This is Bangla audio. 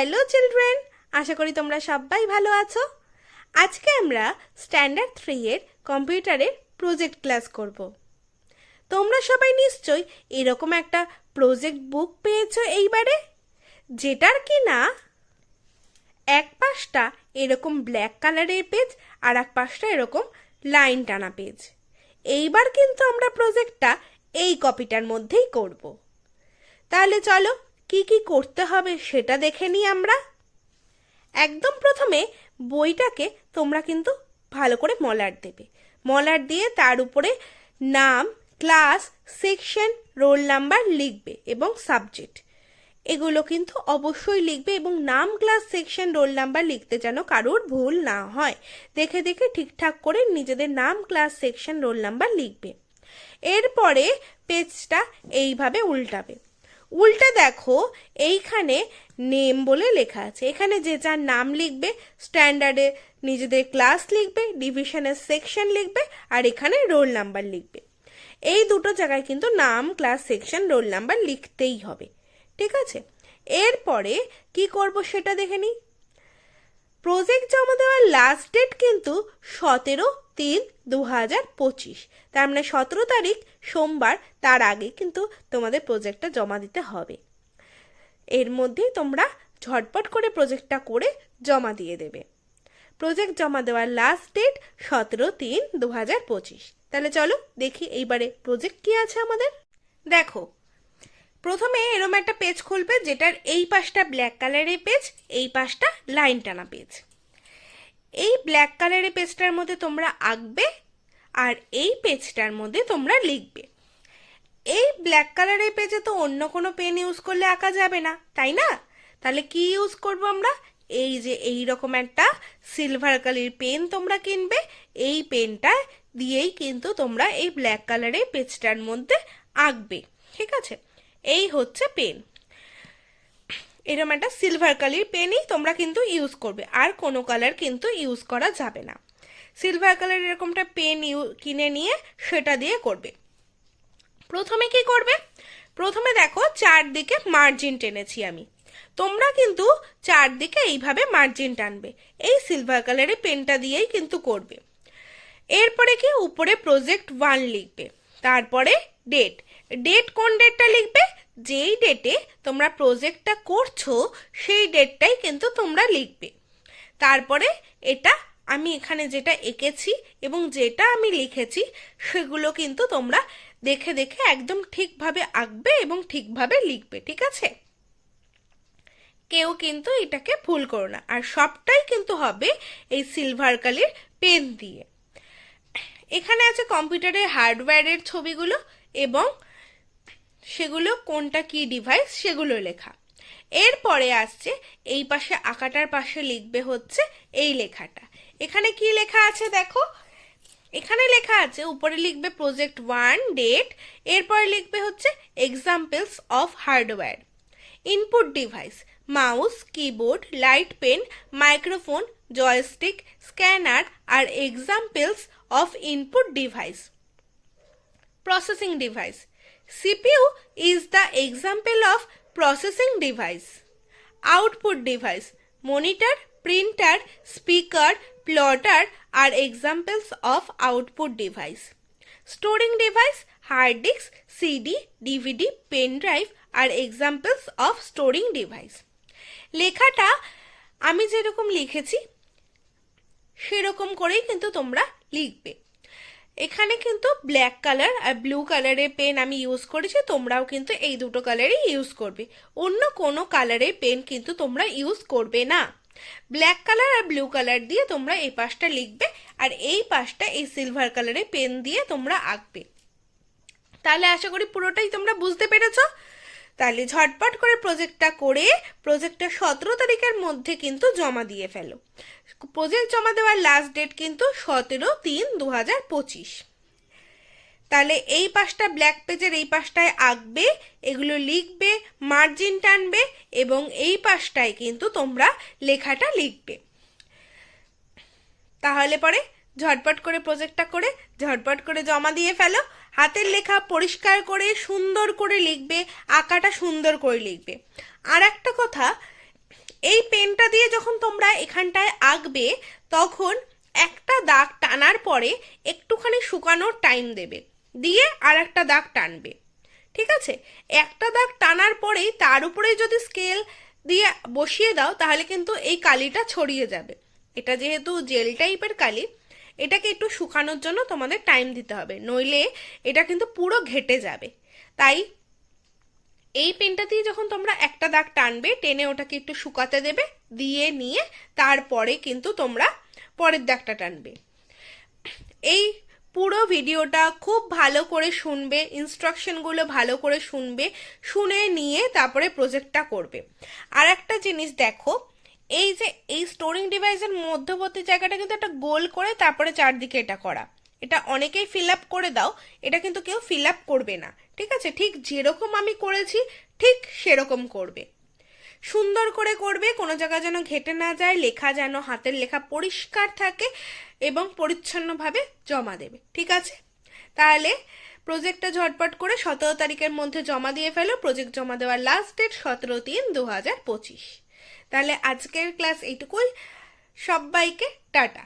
হ্যালো চিলড্রেন, আশা করি তোমরা সবাই ভালো আছো। আজকে আমরা স্ট্যান্ডার্ড 3 এর কম্পিউটারের প্রজেক্ট ক্লাস করব। তোমরা সবাই নিশ্চয়ই এরকম একটা প্রজেক্ট বুক পেয়েছো এইবারে, যেটার কি না এক পাশটা এরকম ব্ল্যাক কালারের পেজ আর এক পাশটা এরকম লাইন টানা পেজ। এইবার কিন্তু আমরা প্রজেক্টটা এই কপিটার মধ্যেই করব। তাহলে চলো কি কি করতে হবে সেটা দেখে নিই আমরা। একদম প্রথমে বইটাকে তোমরা কিন্তু ভালো করে মলাট দেবে। মলাট দিয়ে তার উপরে নাম, ক্লাস, সেকশন, রোল নাম্বার লিখবে এবং সাবজেক্ট, এগুলো কিন্তু অবশ্যই লিখবে। এবং নাম, ক্লাস, সেকশন, রোল নাম্বার লিখতে যেন কারোর ভুল না হয়, দেখে দেখে ঠিকঠাক করে নিজেদের নাম, ক্লাস, সেকশন, রোল নাম্বার লিখবে। এরপরে পেজটা এইভাবে উল্টাবে। উল্টে দেখো এইখানে নেম বলে লেখা আছে। এখানে যে যার নাম লিখবে, স্ট্যান্ডার্ডে নিজেদের ক্লাস লিখবে, ডিভিশনের সেকশন লিখবে, আর এখানে রোল নাম্বার লিখবে। এই দুটো জায়গায় কিন্তু নাম, ক্লাস, সেকশন, রোল নাম্বার লিখতেই হবে, ঠিক আছে? এরপরে কি করব সেটা দেখে নিই। প্রজেক্ট জমা দেওয়ার লাস্ট ডেট কিন্তু 17/3/2025, তার মানে 17 তারিখ সোমবার, তার আগে কিন্তু তোমাদের প্রজেক্টটা জমা দিতে হবে। এর মধ্যেই তোমরা ঝটপট করে প্রজেক্টটা করে জমা দিয়ে দেবে। প্রজেক্ট জমা দেওয়ার লাস্ট ডেট 17/3/2025। তাহলে চলো দেখি এইবারে প্রজেক্ট কি আছে আমাদের। দেখো, প্রথমে এরকম একটা পেজ খুলবে, যেটার এই পাশটা ব্ল্যাক কালারের পেজ, এই পাশটা লাইন টানা পেজ। এই ব্ল্যাক কালারের পেজটার মধ্যে তোমরা আঁকবে আর এই পেজটার মধ্যে তোমরা লিখবে। এই ব্ল্যাক কালারের পেজে তো অন্য কোনো পেন ইউজ করলে আঁকা যাবে না, তাই না? তাহলে কি ইউজ করব আমরা? এই যে এই রকম একটা সিলভার কালারের পেন তোমরা কিনবে। এই পেনটা দিয়েই কিন্তু তোমরা এই ব্ল্যাক কালারের পেজটার মধ্যে আঁকবে, ঠিক আছে? এই হচ্ছে পেন। এরকম একটা সিলভার কালার পেনই তোমরা কিন্তু ইউজ করবে, আর কোনো কালার কিন্তু ইউজ করা যাবে না। সিলভার কালার এরকমটা পেন কিনে নিয়ে সেটা দিয়ে করবে। প্রথমে কি করবে? প্রথমে দেখো চারদিকে মার্জিন টেনেছি আমি। তোমরা কিন্তু চারদিকে এইভাবে মার্জিন টানবে, এই সিলভার কালারের পেনটা দিয়েই কিন্তু করবে। এরপরে কি, উপরে প্রজেক্ট 1 লিখবে, তারপরে ডেট। ডেট কোন ডেটটা লিখবে? যেই ডেটে তোমরা প্রজেক্টটা করছো সেই ডেটটাই কিন্তু তোমরা লিখবে। তারপরে এটা আমি এখানে যেটা এঁকেছি এবং যেটা আমি লিখেছি সেগুলো কিন্তু তোমরা দেখে দেখে একদম ঠিকভাবে আঁকবে এবং ঠিকভাবে লিখবে, ঠিক আছে? কেউ কিন্তু এটাকে ভুল করো না। আর সবটাই কিন্তু হবে এই সিলভার কালার পেন দিয়ে। এখানে আছে কম্পিউটারের হার্ডওয়্যারের ছবিগুলো এবং সেগুলো কোনটা কি ডিভাইস সেগুলো লেখা। এরপরে আসছে এই পাশে আঁকাটার পাশে লিখবে হচ্ছে এই লেখাটা। এখানে কি লেখা আছে দেখো, এখানে লেখা আছে উপরে লিখবে প্রজেক্ট 1 ডেট, এরপরে লিখবে হচ্ছে examples of hardware. Input device mouse, keyboard, light pen, microphone, joystick, scanner আর examples of input device. Processing device CPU is the example of processing device. Output device monitor, printer, speaker, plotter are examples of output device. Storing device hard disk, CD, DVD, pen drive are examples of storing device. লেখাটা আমি যেরকম লিখেছি সেরকম করেই কিন্তু তোমরা লিখবে। এখানে কিন্তু ব্ল্যাক কালার আর ব্লু কালারের পেন আমি ইউজ করেছি, তোমরাও কিন্তু এই দুটো কালারই ইউজ করবে। অন্য কোনো কালারের পেন কিন্তু তোমরা ইউজ করবে না। ব্ল্যাক কালার আর ব্লু কালার দিয়ে তোমরা এই পাশটা লিখবে আর এই পাশটা এই সিলভার কালারের পেন দিয়ে তোমরা আঁকবে। তাহলে আশা করি পুরোটাই তোমরা বুঝতে পেরেছো। তাহলে ঝটপট করে প্রজেক্টটা করে প্রজেক্টটা 17 তারিখের মধ্যে কিন্তু জমা দিয়ে ফেলো। প্রজেক্ট জমা দেওয়ার লাস্ট ডেট কিন্তু 17/3/2025। তাহলে এই পাশটা ব্ল্যাক পেজের এই পাশটায় আঁকবে, এগুলো লিখবে, মার্জিন টানবে এবং এই পাশটায় কিন্তু তোমরা লেখাটা লিখবে। তাহলে পরে ঝটপট করে প্রজেক্টটা করে ঝটপট করে জমা দিয়ে ফেলো। হাতের লেখা পরিষ্কার করে সুন্দর করে লিখবে, আঁকাটা সুন্দর করে লিখবে। আর একটা কথা, এই পেনটা দিয়ে যখন তোমরা এখানটায় আঁকবে তখন একটা দাগ টানার পরে একটুখানি শুকানোর টাইম দেবে, দিয়ে আর একটা দাগ টানবে। ঠিক আছে, একটা দাগ টানার পরেই তার উপরেই যদি স্কেল দিয়ে বসিয়ে দাও তাহলে কিন্তু এই কালিটা ছড়িয়ে যাবে। এটা যেহেতু জেল টাইপের কালি, এটাকে একটু শুকানোর জন্য তোমাদের টাইম দিতে হবে, নইলে এটা কিন্তু পুরো ঘেটে যাবে। তাই এই পেনটা দিয়ে যখন তোমরা একটা দাগ টানবে, টেনে ওটাকে একটু শুকাতে দেবে, দিয়ে নিয়ে তারপরে কিন্তু তোমরা পরের দাগটা টানবে। এই পুরো ভিডিওটা খুব ভালো করে শুনবে, ইনস্ট্রাকশনগুলো ভালো করে শুনবে, শুনে নিয়ে তারপরে প্রজেক্টটা করবে। আর একটা জিনিস দেখো, এই যে এই স্টোরিং ডিভাইসের মধ্যবর্তী জায়গাটা কিন্তু একটা গোল করে তারপরে চারদিকে এটা করা, এটা অনেকেই ফিল আপ করে দাও, এটা কিন্তু কেউ ফিল আপ করবে না। ঠিক আছে, ঠিক যেরকম আমি করেছি ঠিক সেরকম করবে, সুন্দর করে করবে, কোনো জায়গা যেন ঘেটে না যায়, লেখা যেন হাতের লেখা পরিষ্কার থাকে এবং পরিচ্ছন্নভাবে জমা দেবে। ঠিক আছে, তাহলে প্রজেক্টটা ঝটপট করে 17 তারিখের মধ্যে জমা দিয়ে ফেলো। প্রজেক্ট জমা দেওয়ার লাস্ট ডেট 17/3/2025। তাহলে আজকের ক্লাস এইটুকুই, সবাইকে টাটা।